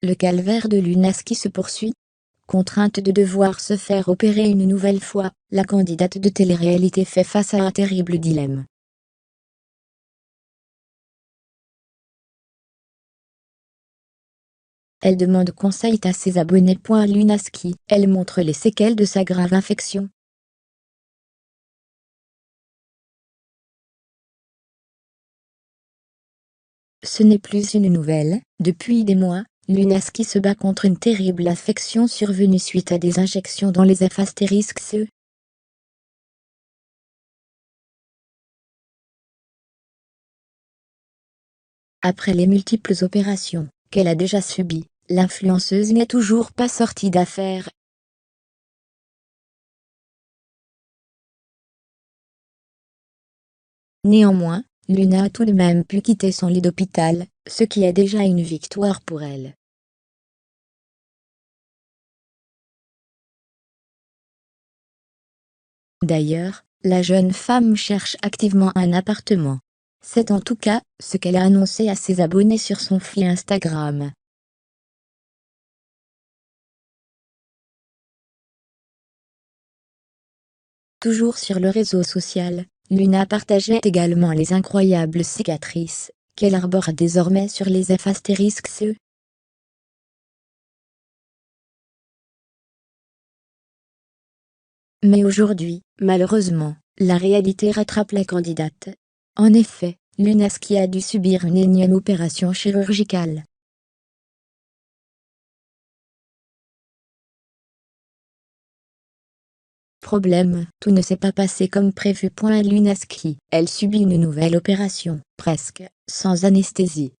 Le calvaire de Lunaski se poursuit. Contrainte de devoir se faire opérer une nouvelle fois, la candidate de télé-réalité fait face à un terrible dilemme. Elle demande conseil à ses abonnés. Lunaski, elle montre les séquelles de sa grave infection. Ce n'est plus une nouvelle, depuis des mois, Lunaski se bat contre une terrible infection survenue suite à des injections dans les F***. Après les multiples opérations qu'elle a déjà subies, l'influenceuse n'est toujours pas sortie d'affaire. Néanmoins, Luna a tout de même pu quitter son lit d'hôpital, ce qui est déjà une victoire pour elle. D'ailleurs, la jeune femme cherche activement un appartement. C'est en tout cas ce qu'elle a annoncé à ses abonnés sur son fil Instagram. Toujours sur le réseau social, Luna partageait également les incroyables cicatrices qu'elle arbore désormais sur les F***. Mais aujourd'hui, malheureusement, la réalité rattrape la candidate. En effet, Lunaski a dû subir une énième opération chirurgicale. Problème, tout ne s'est pas passé comme prévu. Lunaski, elle subit une nouvelle opération, presque, sans anesthésie.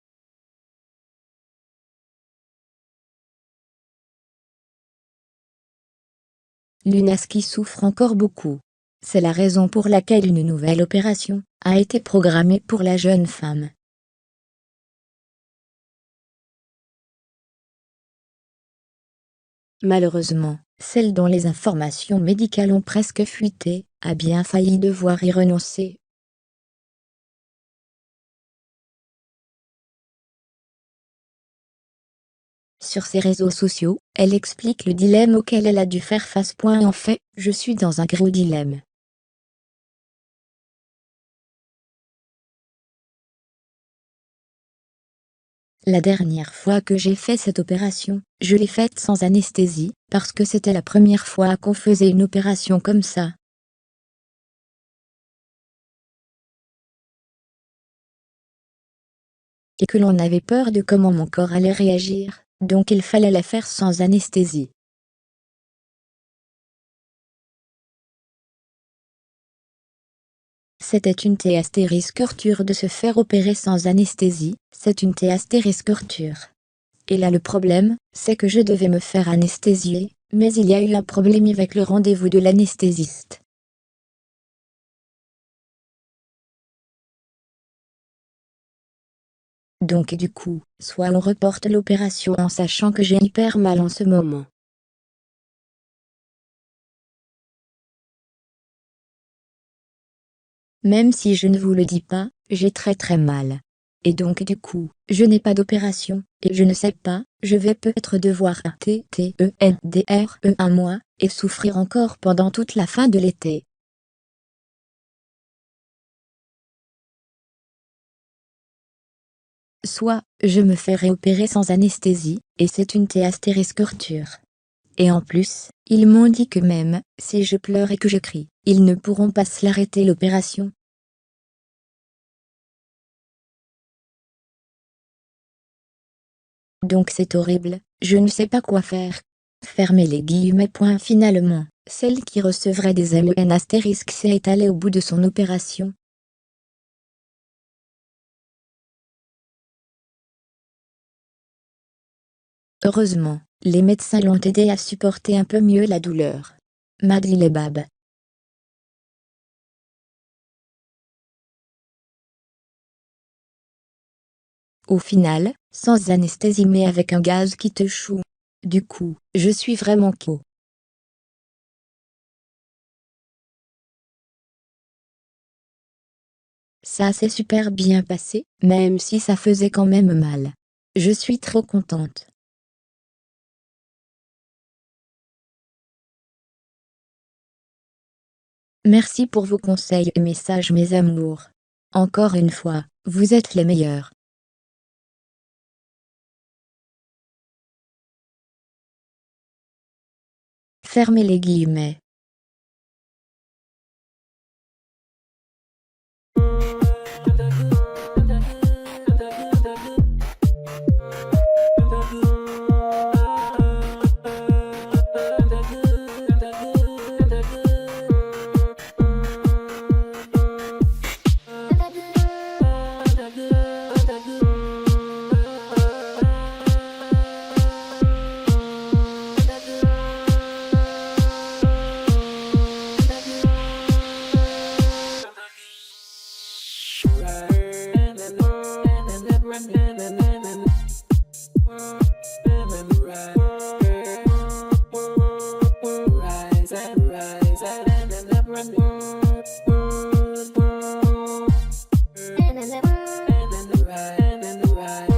Lunaski souffre encore beaucoup. C'est la raison pour laquelle une nouvelle opération a été programmée pour la jeune femme. Malheureusement, celle dont les informations médicales ont presque fuité, a bien failli devoir y renoncer. Sur ses réseaux sociaux, elle explique le dilemme auquel elle a dû faire face. En fait, je suis dans un gros dilemme. La dernière fois que j'ai fait cette opération, je l'ai faite sans anesthésie, parce que c'était la première fois qu'on faisait une opération comme ça. Et que l'on avait peur de comment mon corps allait réagir, donc il fallait la faire sans anesthésie. C'était une T***rture de se faire opérer sans anesthésie, c'est une T***rture. Et là le problème, c'est que je devais me faire anesthésier, mais il y a eu un problème avec le rendez-vous de l'anesthésiste. Donc du coup, soit on reporte l'opération en sachant que j'ai hyper mal en ce moment. Même si je ne vous le dis pas, j'ai très mal. Et donc du coup, je n'ai pas d'opération, et je ne sais pas, je vais peut-être devoir attendre un mois, et souffrir encore pendant toute la fin de l'été. Soit, je me fais réopérer sans anesthésie, et c'est une T***rture. Et en plus, ils m'ont dit que même si je pleure et que je crie, ils ne pourront pas se l'arrêter l'opération. Donc c'est horrible, je ne sais pas quoi faire. Fermez les guillemets. Finalement, celle qui recevrait des LEN* est allée au bout de son opération. Heureusement, les médecins l'ont aidé à supporter un peu mieux la douleur. Madrilebab. Au final, sans anesthésie mais avec un gaz qui te choue. Du coup, je suis vraiment KO. Ça s'est super bien passé, même si ça faisait quand même mal. Je suis trop contente. Merci pour vos conseils et messages mes amours. Encore une fois, vous êtes les meilleurs. Fermez les guillemets. Rise.